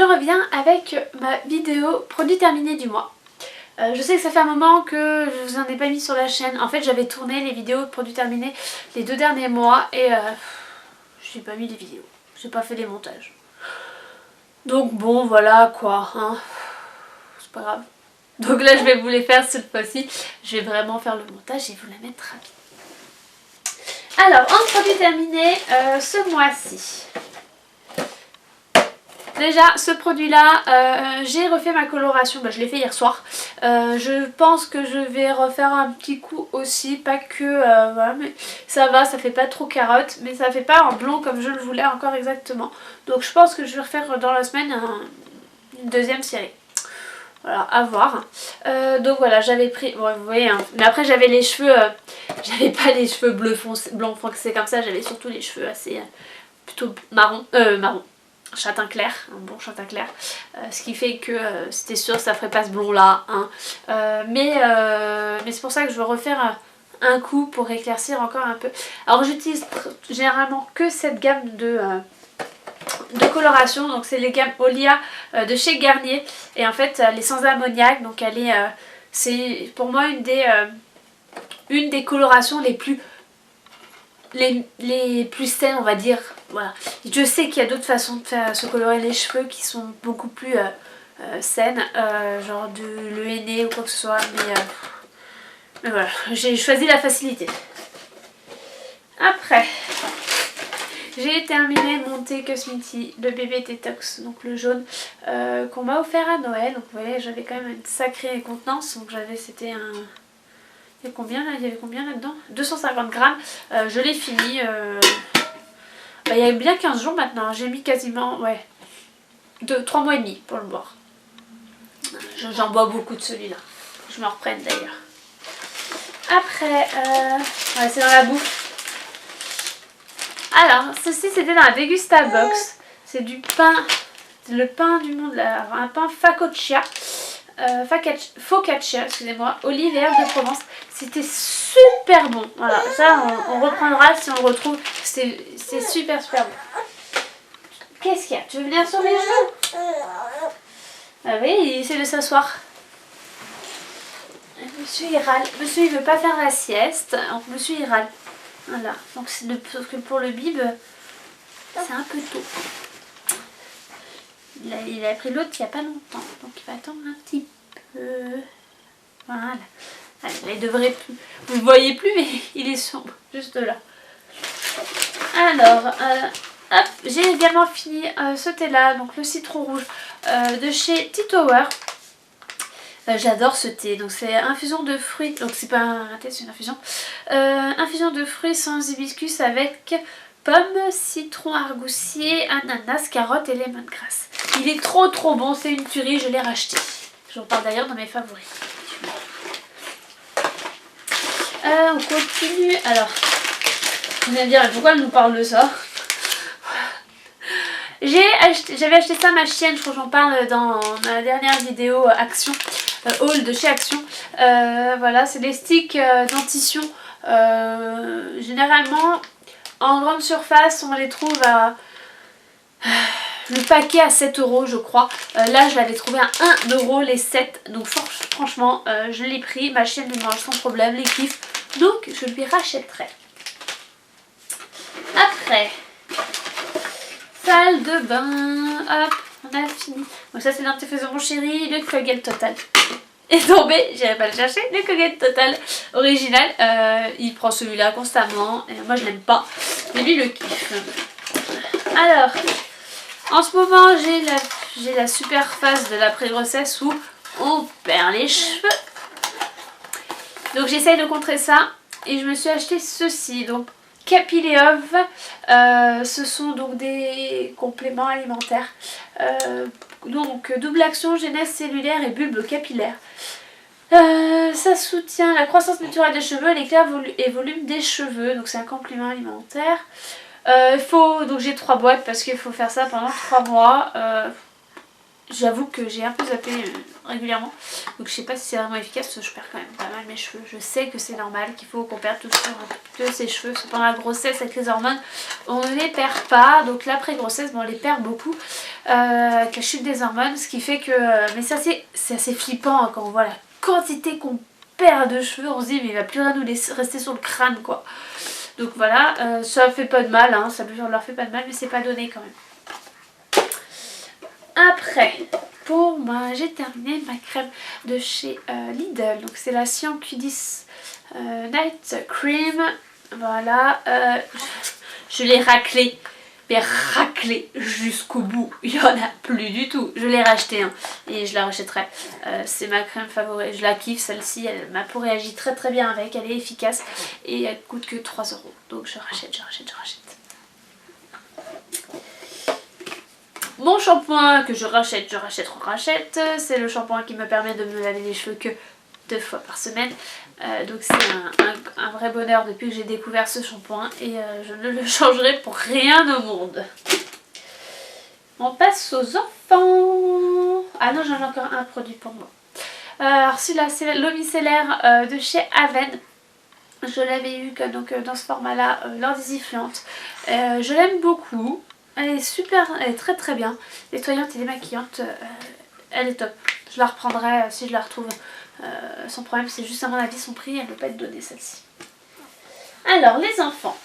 reviens avec ma vidéo produit terminé du mois. Je sais que ça fait un moment que je vous en ai pas mis sur la chaîne. En fait j'avais tourné les vidéos de produits terminés les 2 derniers mois et j'ai pas mis les vidéos. J'ai pas fait les montages. Donc bon voilà quoi, hein. C'est pas grave. Donc là je vais vous les faire cette fois-ci. Je vais vraiment faire le montage et vous la mettre rapide. Alors en produit terminé ce mois-ci. Déjà ce produit là, j'ai refait ma coloration, je l'ai fait hier soir. Je pense que je vais refaire un petit coup aussi, pas que voilà, mais ça va, ça fait pas trop carotte, mais ça fait pas en blond comme je le voulais encore exactement. Donc je pense que je vais refaire dans la semaine une deuxième série. Voilà, à voir. Donc voilà, j'avais pris, bon, vous voyez, hein, mais après j'avais les cheveux, j'avais pas les cheveux blanc foncé comme ça, j'avais surtout les cheveux assez plutôt marron, châtain clair, un bon châtain clair, ce qui fait que c'était sûr que ça ferait pas ce blond là, hein. Mais c'est pour ça que je veux refaire un coup pour éclaircir encore un peu. Alors j'utilise généralement que cette gamme de coloration, donc c'est les gammes Olia de chez Garnier, et en fait elle est sans ammoniac, donc elle est c'est pour moi une des colorations les plus saines, on va dire. Voilà. Je sais qu'il y a d'autres façons de se colorer les cheveux qui sont beaucoup plus saines, genre le henné ou quoi que ce soit, mais voilà, j'ai choisi la facilité. Après, j'ai terminé mon thé Cosmiti, le bébé détox, donc le jaune, qu'on m'a offert à Noël. Donc vous voyez, j'avais quand même une sacrée contenance, donc c'était un... Il y avait combien là-dedans? 250 grammes. Je l'ai fini. Il y a bien 15 jours maintenant. J'ai mis quasiment 3 mois et demi pour le boire. J'en bois beaucoup de celui-là. Je me reprenne d'ailleurs. Après, c'est dans la bouffe. Alors, ceci c'était dans la Degusta Box. C'est du pain, le pain du monde, un pain focaccia. Focaccia, excusez-moi, olive et herbes de Provence. C'était super bon. Voilà, ça on reprendra si on le retrouve. C'est super bon. Qu'est-ce qu'il y a? Tu veux venir sur mes genoux? Ah oui, il essaie de s'asseoir. Monsieur il râle. Monsieur il veut pas faire la sieste. Donc monsieur il râle. Voilà. Donc sauf que pour le bib, c'est un peu tôt. Il a pris l'autre il n'y a pas longtemps, donc il va attendre un petit peu. Voilà. Allez, il devrait plus. Vous ne le voyez plus, mais il est sombre, juste là. Alors, hop, j'ai également fini ce thé là, donc le citron rouge de chez Tea Tower. J'adore ce thé, donc c'est infusion de fruits, donc c'est pas un thé, c'est une infusion. Infusion de fruits sans hibiscus avec pommes, citron, argousier, ananas, carottes et lemongrass. Il est trop bon, c'est une tuerie, je l'ai racheté. J'en parle d'ailleurs dans mes favoris. On continue. Alors, vous allez me dire pourquoi elle nous parle de ça. J'avais acheté ça à ma chienne, je crois que j'en parle dans ma dernière vidéo Action, haul de chez Action. Voilà, c'est des sticks dentition. Généralement, en grande surface, on les trouve à... le paquet à 7 € je crois. Là je l'avais trouvé à 1 € les 7. Donc franchement je l'ai pris. Ma chienne les mange sans problème, les kiffe. Donc je lui rachèterai. Après, salle de bain. Hop, on a fini. Donc ça c'est l'antifaisant mon chéri, le Colgate Total. Et tombé, j'irai pas le chercher, le Colgate Total original. Il prend celui-là constamment. Et moi je l'aime pas. Mais lui le kiffe. Alors, en ce moment j'ai la super phase de l'après-grossesse où on perd les cheveux. Donc j'essaye de contrer ça. Et je me suis acheté ceci. Donc Capileov. Ce sont donc des compléments alimentaires. Donc double action, genèse cellulaire et bulbe capillaire. Ça soutient la croissance naturelle des cheveux, l'éclat et volume des cheveux. Donc c'est un complément alimentaire. Donc j'ai 3 boîtes parce qu'il faut faire ça pendant 3 mois. j'avoue que j'ai un peu zappé régulièrement. Donc je sais pas si c'est vraiment efficace parce que je perds quand même pas mal mes cheveux. Je sais que c'est normal, qu'il faut qu'on perde tout de ses cheveux. Pendant la grossesse avec les hormones, on ne les perd pas. Donc l'après-grossesse, bon, on les perd beaucoup avec la chute des hormones. Ce qui fait que... mais c'est assez flippant hein, quand on voit la quantité qu'on perd de cheveux. On se dit mais il va plus rien nous laisser rester sur le crâne quoi. Donc voilà, ça fait pas de mal, hein, ça leur fait pas de mal mais c'est pas donné quand même. Après, pour moi, j'ai terminé ma crème de chez Lidl. Donc c'est la Cyan Q10 Night Cream. Voilà, je l'ai raclée. Mais raclée jusqu'au bout. Il n'y en a plus du tout. Je l'ai rachetée hein, et je la rachèterai. C'est ma crème favorite. Je la kiffe celle-ci. Elle m'a pour réagi très très bien avec. Elle est efficace et elle coûte que 3 €. Donc je rachète. Mon shampoing que je rachète, c'est le shampoing qui me permet de me laver les cheveux que 2 fois par semaine. Donc c'est un vrai bonheur depuis que j'ai découvert ce shampoing et je ne le changerai pour rien au monde. On passe aux enfants. Ah non, j'en ai encore un produit pour moi. Alors celui-là, c'est l'eau micellaire de chez Aven. Je l'avais eu donc, dans ce format-là lors des Ifluentes. Je l'aime beaucoup. Elle est super, elle est très très bien. Nettoyante et démaquillante, elle est top. Je la reprendrai si je la retrouve sans problème. C'est juste à mon avis son prix, elle ne peut pas être donnée celle-ci. Alors les enfants,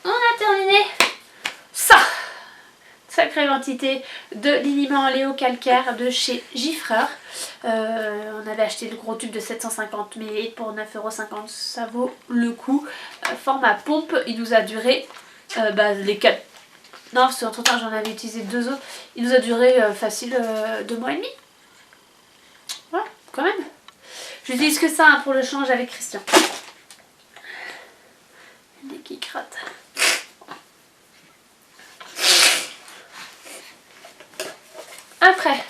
on a terminé ça. Sacrée quantité de liniment Léo calcaire de chez Giffreur. On avait acheté le gros tube de 750 ml pour 9,50 €. Ça vaut le coup. Format pompe, il nous a duré les 4. Non, parce qu'entre temps j'en avais utilisé 2 autres. Il nous a duré facile 2 mois et demi. Voilà, quand même. J'utilise que ça hein, pour le change avec Christian. Dès qu'il gratte. Après,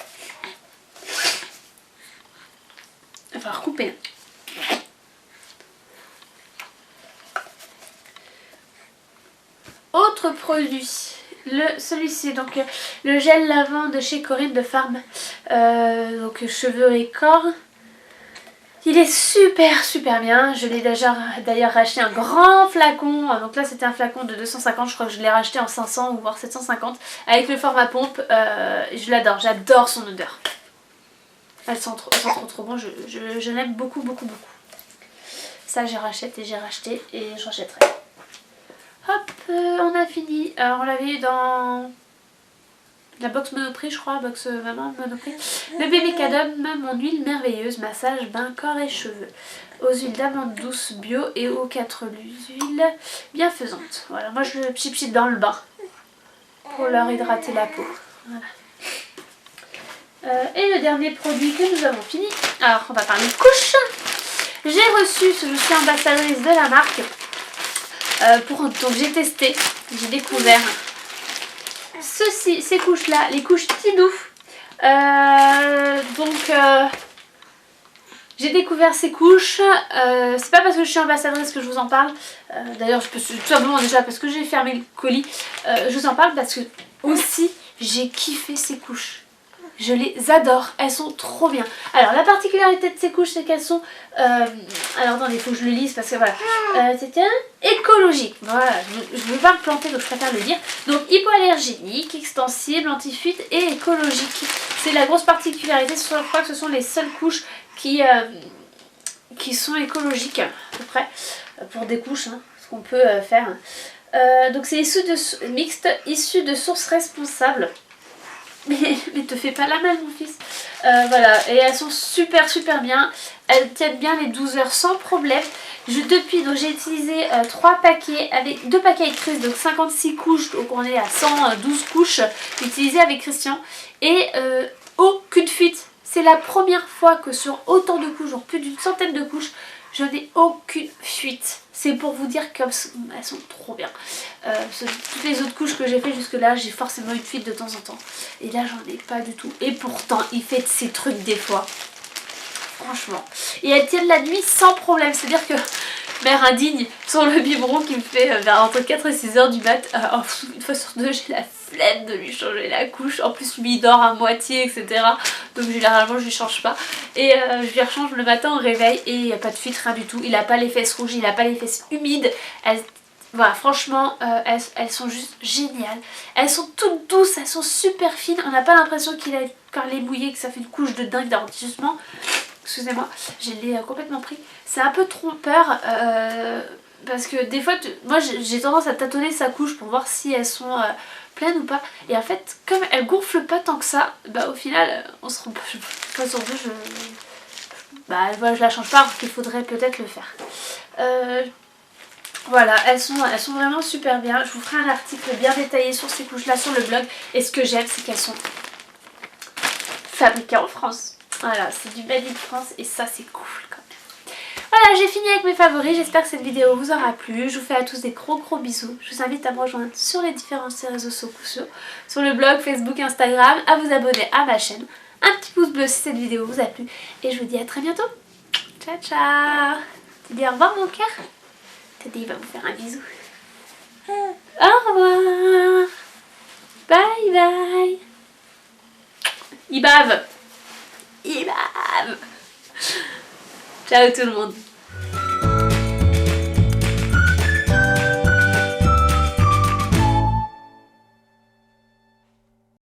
il va falloir couper. Autre produit. Celui-ci, donc le gel lavant de chez Corinne de Farm, donc cheveux et corps. Il est super bien. Je l'ai d'ailleurs racheté un grand flacon. Donc là c'était un flacon de 250, je crois que je l'ai racheté en 500 ou voire 750 avec le format pompe. Je l'adore, j'adore son odeur. Elle sent trop bon, je l'aime beaucoup. Ça j'ai racheté et je rachèterai. Hop, on a fini. Alors on l'avait eu dans la box Monoprix, je crois, box maman Monoprix. Le bébé Cadum, mon huile merveilleuse, massage, bain, corps et cheveux. Aux huiles d'amande douce bio et aux 4 huiles bienfaisantes. Voilà, moi je le pchit dans le bain pour leur hydrater la peau. Voilà. Et le dernier produit que nous avons fini. Alors on va parler de couches. J'ai reçu, je suis ambassadrice de la marque. Donc j'ai testé, j'ai découvert ces couches là, les couches Tidou. J'ai découvert ces couches, c'est pas parce que je suis ambassadrice que je vous en parle, d'ailleurs tout simplement déjà parce que j'ai fermé le colis, je vous en parle parce que aussi j'ai kiffé ces couches. Je les adore, elles sont trop bien. Alors la particularité de ces couches c'est qu'elles sont, alors attendez, il faut que je le lise parce que voilà, c'est écologique. Voilà, je ne veux pas me planter donc je préfère le dire. Donc hypoallergénique, extensible, anti-fuite et écologique. C'est la grosse particularité, je crois que ce sont les seules couches qui sont écologiques à peu près, pour des couches, hein, ce qu'on peut faire. Donc c'est mixte, issu de sources responsables. Mais te fais pas la malle mon fils. Voilà, et elles sont super bien. Elles tiennent bien les 12 heures sans problème. Donc j'ai utilisé 3 paquets, avec 2 paquets avec Chris, donc 56 couches, donc on est à 112 couches utilisées avec Christian. Et aucune fuite. C'est la première fois que sur autant de couches, genre plus d'une centaine de couches, je n'ai aucune fuite. C'est pour vous dire qu'elles sont trop bien. Toutes les autres couches que j'ai fait jusque là, j'ai forcément eu de fuite de temps en temps. Et là, j'en ai pas du tout. Et pourtant, il fait de ces trucs des fois. Franchement. Et elles tiennent la nuit sans problème. C'est-à-dire que mère indigne sur le biberon qui me fait vers entre 4 et 6 heures du mat. Une fois sur deux j'ai la flemme de lui changer la couche. En plus lui il dort à moitié etc. Donc généralement je lui change pas. Et je lui rechange le matin au réveil et il n'y a pas de fuite, rien du tout. Il a pas les fesses rouges, il a pas les fesses humides. Voilà, franchement, elles sont juste géniales. Elles sont toutes douces, elles sont super fines. On n'a pas l'impression qu'il a encore les mouillé, que ça fait une couche de dingue d'amortissement. Excusez-moi, j'ai l'ai complètement pris. C'est un peu trompeur parce que des fois, moi j'ai tendance à tâtonner sa couche pour voir si elles sont pleines ou pas. Et en fait, comme elles gonflent pas tant que ça, bah au final, on se rend pas sur deux. Je la change pas alors qu'il faudrait peut-être le faire. Voilà, elles sont vraiment super bien. Je vous ferai un article bien détaillé sur ces couches là sur le blog. Et ce que j'aime c'est qu'elles sont fabriquées en France. Voilà, c'est du made in France et ça c'est cool quand même. Voilà, j'ai fini avec mes favoris. J'espère que cette vidéo vous aura plu. Je vous fais à tous des gros bisous. Je vous invite à me rejoindre sur les différents réseaux sociaux. Sur le blog, Facebook, Instagram. À vous abonner à ma chaîne. Un petit pouce bleu si cette vidéo vous a plu. Et je vous dis à très bientôt. Ciao ciao. Tu dis au revoir mon cœur. Il va vous faire un bisou. Au revoir. Bye bye. Il bave. Il bave. Ciao tout le monde.